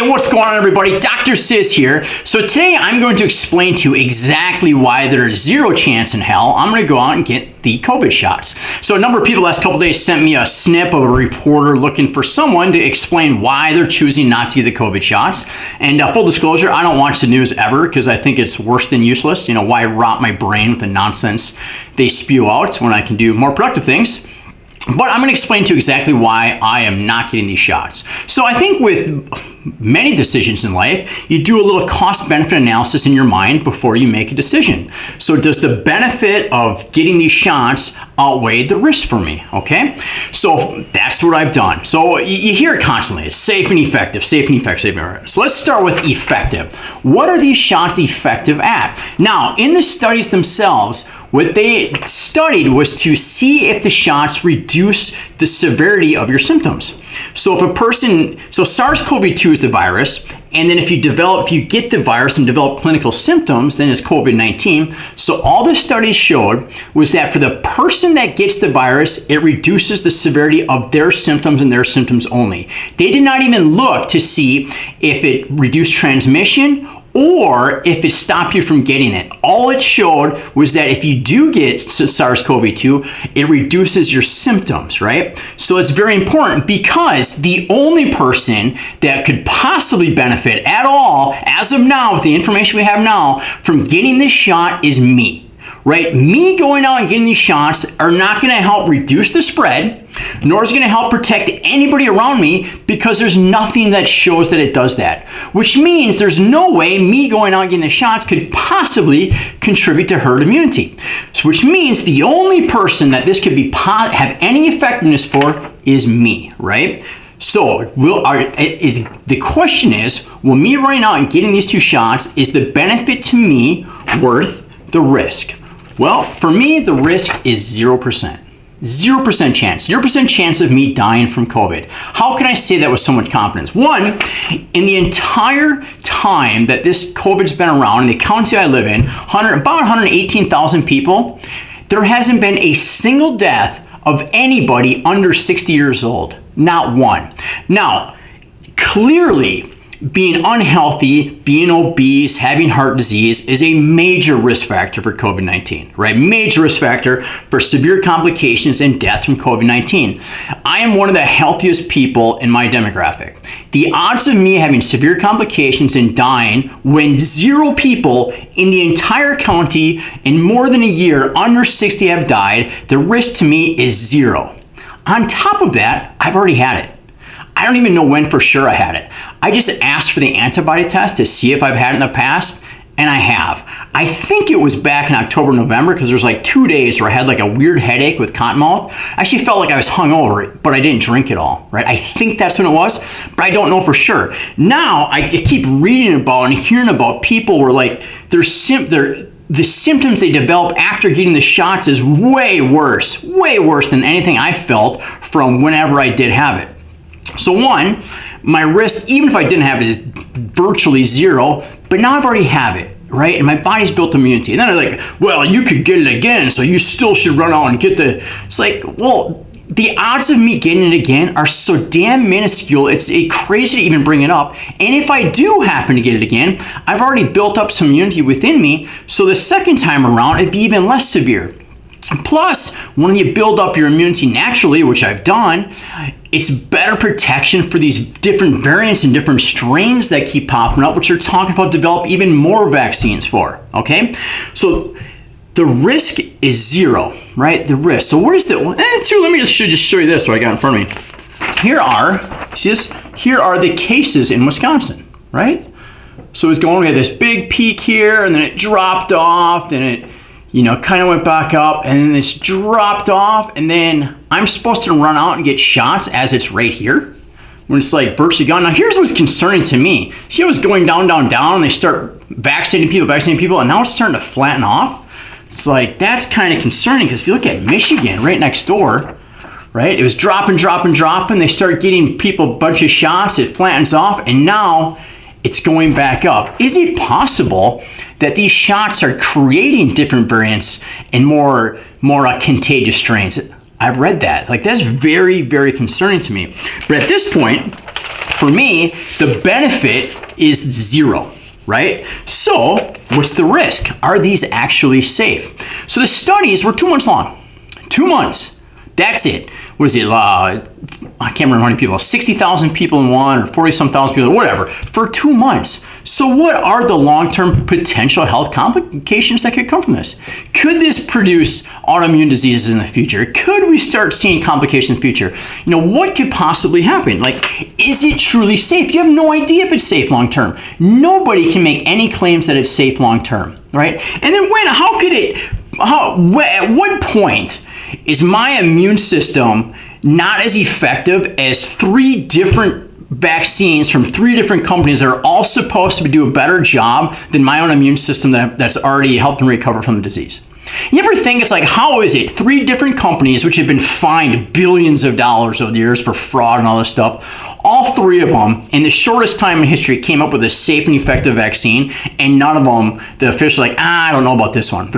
what's going on, everybody? Dr. Sis here. So today I'm going to explain to you exactly why there's zero chance in hell I'm going to go out and get the COVID shots. So a number of people the last couple days sent me a snip of a reporter looking for someone to explain why they're choosing not to get the COVID shots. And full disclosure, I don't watch the news ever because I think it's worse than useless. You know, why rot my brain with the nonsense they spew out when I can do more productive things? But I'm going to explain to you exactly why I am not getting these shots. So I think with many decisions in life, you do a little cost-benefit analysis in your mind before you make a decision. So does the benefit of getting these shots outweigh the risk for me? Okay? So that's what I've done. So you hear it constantly. It's safe and effective, safe and effective, safe and effective. So let's start with effective. What are these shots effective at? Now, in the studies themselves, what they studied was to see if the shots reduce the severity of your symptoms. So if a person, so SARS-CoV-2 is the virus, and then if you get the virus and develop clinical symptoms, then it's COVID-19. So all the studies showed was that for the person that gets the virus, it reduces the severity of their symptoms and their symptoms only. They did not even look to see if it reduced transmission or if it stopped you from getting it. All it showed was that if you do get SARS-CoV-2, it reduces your symptoms, right? So it's very important because the only person that could possibly benefit at all, as of now, with the information we have now, from getting this shot is me. Right? Me going out and getting these shots are not going to help reduce the spread, nor is it going to help protect anybody around me because there's nothing that shows that it does that. Which means there's no way me going out and getting the shots could possibly contribute to herd immunity. So which means the only person that this could have any effectiveness for is me, right? So the question is, will me running out and getting these two shots, is the benefit to me worth the risk? Well, for me, the risk is 0%. 0% chance. 0% chance of me dying from COVID. How can I say that with so much confidence? One, in the entire time that this COVID's been around, in the county I live in, about 118,000 people, there hasn't been a single death of anybody under 60 years old. Not one. Now, clearly, being unhealthy, being obese, having heart disease is a major risk factor for COVID-19, right? Major risk factor for severe complications and death from COVID-19. I am one of the healthiest people in my demographic. The odds of me having severe complications and dying when 0 people in the entire county in more than a year under 60 have died, the risk to me is 0. On top of that, I've already had it. I don't even know when for sure I had it. I just asked for the antibody test to see if I've had it in the past, and I have. I think it was back in October, November, because there was like 2 days where I had like a weird headache with cotton mouth. I actually felt like I was hungover, but I didn't drink it all, right? I think that's when it was, but I don't know for sure. Now, I keep reading about and hearing about people where like the symptoms they develop after getting the shots is way worse than anything I felt from whenever I did have it. So one, my risk, even if I didn't have it, is virtually 0, but now I've already have it, right? And my body's built immunity. And then I'm like, well, you could get it again, so you still should run out and get the... It's like, well, the odds of me getting it again are so damn minuscule, it's crazy to even bring it up. And if I do happen to get it again, I've already built up some immunity within me, so the second time around, it'd be even less severe. Plus, when you build up your immunity naturally, which I've done, it's better protection for these different variants and different strains that keep popping up, which you're talking about develop even more vaccines for, okay? So the risk is 0, right? The risk. So what is the, let me just show you this, what I got in front of me. Here are the cases in Wisconsin, right? So it's going, we had this big peak here, and then it dropped off, then it, kind of went back up, and then it's dropped off, and then I'm supposed to run out and get shots as it's right here, when it's like virtually gone. Now here's what's concerning to me. See how it's going down, down, down, and they start vaccinating people, and now it's starting to flatten off? It's like, that's kind of concerning, because if you look at Michigan, right next door, right, it was dropping, they start getting people a bunch of shots, it flattens off, and now it's going back up. Is it possible that these shots are creating different variants and more contagious strains? I've read that. Like, that's very, very concerning to me. But at this point, For me, the benefit is zero, right? So what's the risk? Are these actually safe? So the studies were 2 months long. 2 months. That's it. Was it, I can't remember how many people, 60,000 people in one or 40-some thousand people, whatever, for 2 months. So what are the long-term potential health complications that could come from this? Could this produce autoimmune diseases in the future? Could we start seeing complications in the future? What could possibly happen? Like, is it truly safe? You have no idea if it's safe long-term. Nobody can make any claims that it's safe long-term, right? And then at what point is my immune system not as effective as 3 different vaccines from 3 different companies that are all supposed to do a better job than my own immune system that's already helped me recover from the disease? You ever think it's like, how is it 3 different companies which have been fined billions of dollars over the years for fraud and all this stuff, all 3 of them in the shortest time in history came up with a safe and effective vaccine, and none of them, the officials are like, I don't know about this one.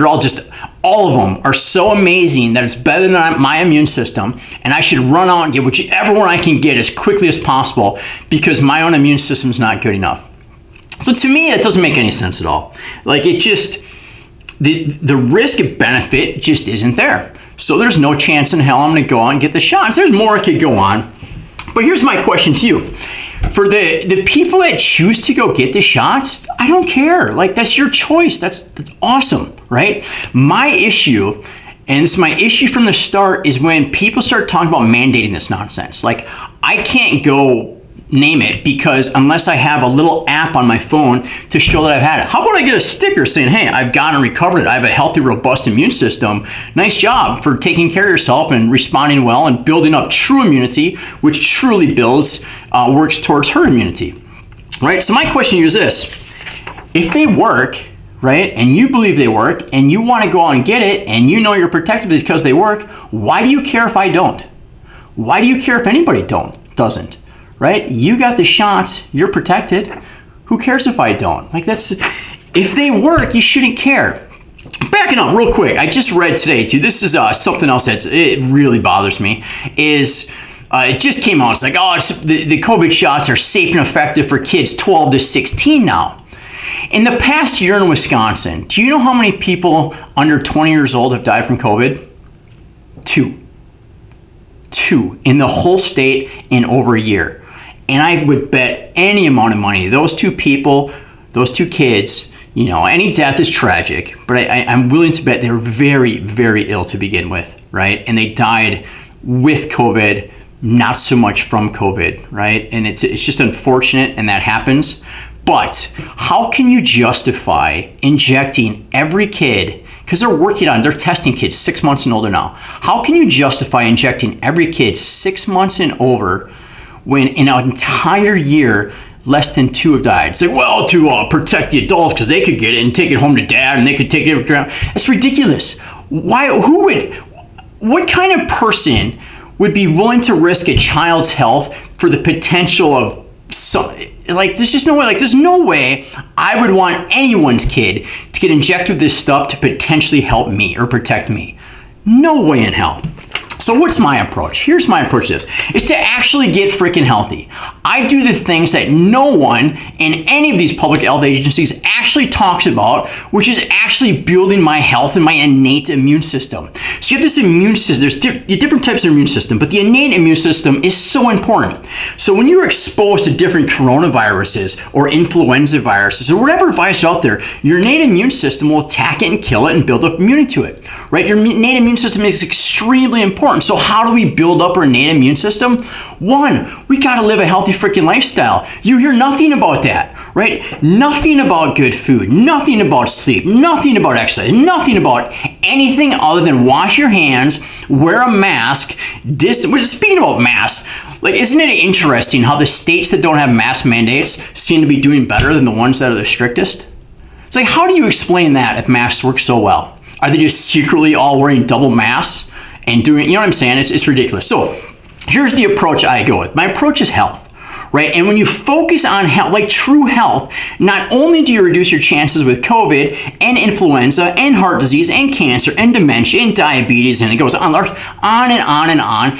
All of them are so amazing that it's better than my immune system, and I should run out and get whichever one I can get as quickly as possible because my own immune system is not good enough. So to me, it doesn't make any sense at all. Like, it just, the risk benefit just isn't there. So there's no chance in hell I'm going to go out and get the shots. There's more I could go on. But here's my question to you. For the people that choose to go get the shots, I don't care. Like, that's your choice. That's awesome, right? My issue, and this is my issue from the start, is when people start talking about mandating this nonsense. Like, I can't go name it because unless I have a little app on my phone to show that I've had it. How about I get a sticker saying, hey, I've gotten recovered it. I have a healthy, robust immune system. Nice job for taking care of yourself and responding well and building up true immunity, which truly works towards herd immunity, right? So my question to you is this. If they work, right, and you believe they work, and you want to go out and get it, and you know you're protected because they work, why do you care if I don't? Why do you care if anybody doesn't? Right? You got the shots, you're protected. Who cares if I don't? Like, if they work, you shouldn't care. Backing up real quick, I just read today too, this is something else it really bothers me, is it just came out. It's like, the COVID shots are safe and effective for kids 12 to 16 now. In the past year in Wisconsin, do you know how many people under 20 years old have died from COVID? 2 in the whole state in over a year. And I would bet any amount of money, those 2 people, those 2 kids, any death is tragic, but I'm willing to bet they were very, very ill to begin with, right? And they died with COVID, not so much from COVID, right? And it's just unfortunate, and that happens. But how can you justify injecting every kid, because they're testing kids 6 months and older now. How can you justify injecting every kid 6 months and over when in an entire year, less than 2 have died? It's like, well, to protect the adults because they could get it and take it home to dad and they could take it around. That's ridiculous. What kind of person would be willing to risk a child's health for the potential of there's just no way. There's no way I would want anyone's kid to get injected with this stuff to potentially help me or protect me. No way in hell. So what's my approach? Here's my approach to this. Is to actually get freaking healthy. I do the things that no one in any of these public health agencies actually talks about, which is actually building my health and my innate immune system. So you have this immune system, there's different types of immune system, but the innate immune system is so important. So when you're exposed to different coronaviruses or influenza viruses or whatever virus is out there, your innate immune system will attack it and kill it and build up immunity to it, right? Your innate immune system is extremely important. So how do we build up our innate immune system? 1, we got to live a healthy freaking lifestyle. You hear nothing about that, right? Nothing about good food, nothing about sleep, nothing about exercise, nothing about anything other than wash your hands, wear a mask. Speaking about masks, isn't it interesting how the states that don't have mask mandates seem to be doing better than the ones that are the strictest? It's like, how do you explain that if masks work so well? Are they just secretly all wearing double masks and doing, you know what I'm saying? It's ridiculous. So here's the approach I go with. My approach is health, right? And when you focus on health, true health, not only do you reduce your chances with COVID and influenza and heart disease and cancer and dementia and diabetes, and it goes on and on and on.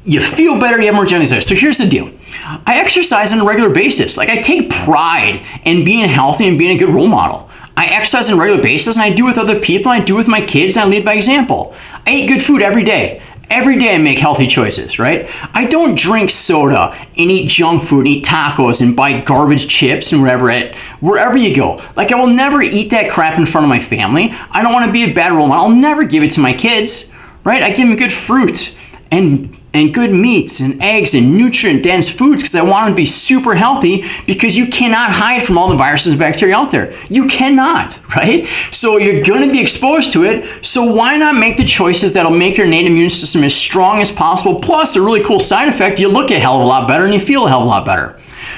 You feel better, you have more genetic. So here's the deal. I exercise on a regular basis. Like, I take pride in being healthy and being a good role model. I exercise on a regular basis, and I do with other people, and I do with my kids, and I lead by example. I eat good food every day. Every day I make healthy choices, right? I don't drink soda and eat junk food and eat tacos and buy garbage chips and wherever you go. Like, I will never eat that crap in front of my family. I don't want to be a bad role model. I'll never give it to my kids, right? I give them good fruit and good meats and eggs and nutrient-dense foods because I want them to be super healthy, because you cannot hide from all the viruses and bacteria out there. You cannot, right? So you're going to be exposed to it. So why not make the choices that'll make your innate immune system as strong as possible? Plus, a really cool side effect, you look a hell of a lot better and you feel a hell of a lot better.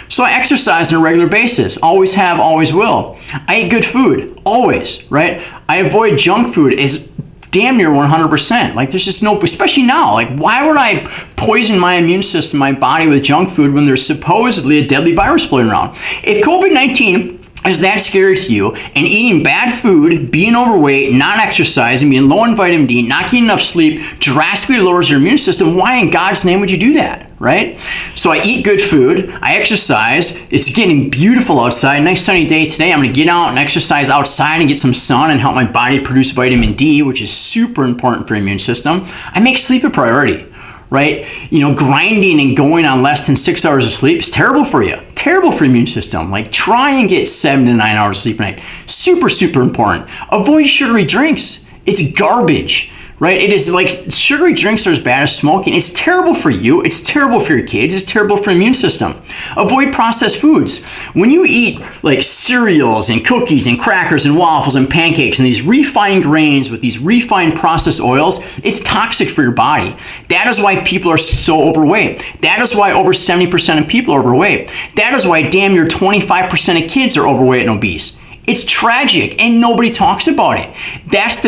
So I exercise on a regular basis. Always have, always will. I eat good food, always, right? I avoid junk food as damn near 100%. Like, there's just no, especially now, like, why would I poison my immune system, my body with junk food when there's supposedly a deadly virus floating around? If COVID-19 is that scary to you, and eating bad food, being overweight, not exercising, being low in vitamin D, not getting enough sleep drastically lowers your immune system, why in God's name would you do that, right? So I eat good food, I exercise, it's getting beautiful outside, nice sunny day today. I'm gonna get out and exercise outside and get some sun and help my body produce vitamin D, which is super important for your immune system. I make sleep a priority, right? You know, grinding and going on less than 6 hours of sleep is terrible for you. Terrible for your immune system. Like, try and get 7 to 9 hours of sleep a night. Super, super important. Avoid sugary drinks. It's garbage, right? It is like, sugary drinks are as bad as smoking. It's terrible for you. It's terrible for your kids. It's terrible for your immune system. Avoid processed foods. When you eat like cereals and cookies and crackers and waffles and pancakes and these refined grains with these refined processed oils, it's toxic for your body. That is why people are so overweight. That is why over 70% of people are overweight. That is why damn near 25% of kids are overweight and obese. It's tragic, and nobody talks about it. That's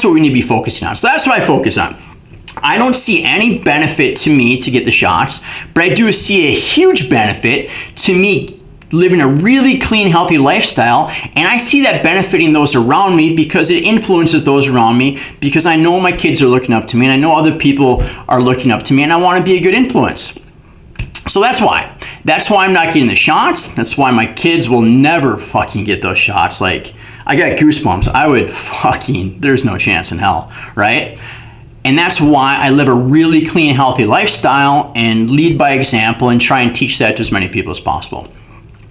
what we need to be focusing on. So that's what I focus on. I don't see any benefit to me to get the shots, but I do see a huge benefit to me living a really clean, healthy lifestyle, and I see that benefiting those around me because it influences those around me, because I know my kids are looking up to me, and I know other people are looking up to me, and I want to be a good influence. So that's why. That's why I'm not getting the shots. That's why my kids will never fucking get those shots. Like, I got goosebumps. There's no chance in hell, right? And that's why I live a really clean, healthy lifestyle and lead by example and try and teach that to as many people as possible.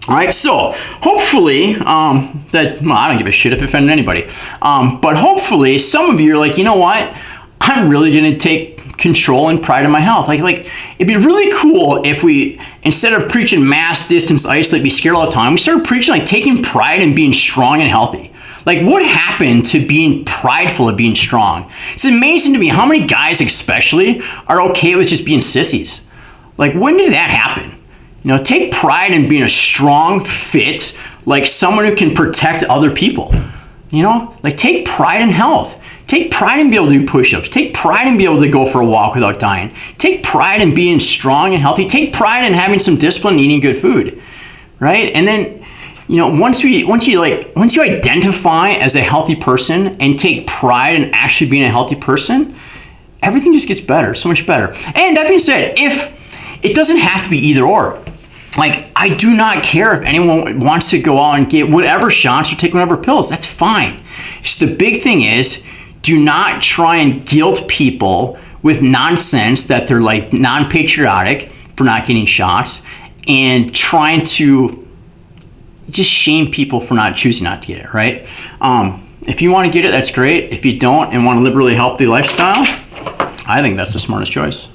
All right, so hopefully I don't give a shit if it offended anybody. But hopefully some of you are like, you know what? I'm really going to take control and pride in my health. Like it'd be really cool if we, instead of preaching mass distance isolate, be scared all the time, we started preaching like taking pride in being strong and healthy. Like, what happened to being prideful of being strong? It's amazing to me how many guys especially are okay with just being sissies. Like, when did that happen? You know, take pride in being a strong, fit, like someone who can protect other people. You know, like, take pride in health. Take pride in being able to do push-ups. Take pride in being able to go for a walk without dying. Take pride in being strong and healthy. Take pride in having some discipline and eating good food, right? And then, you know, once you identify as a healthy person and take pride in actually being a healthy person, everything just gets better, so much better. And that being said, if it doesn't have to be either or. Like, I do not care if anyone wants to go out and get whatever shots or take whatever pills. That's fine. Just the big thing is, do not try and guilt people with nonsense that they're like non-patriotic for not getting shots, and trying to just shame people for not choosing not to get it, right? If you want to get it, that's great. If you don't and want to live a really healthy lifestyle, I think that's the smartest choice.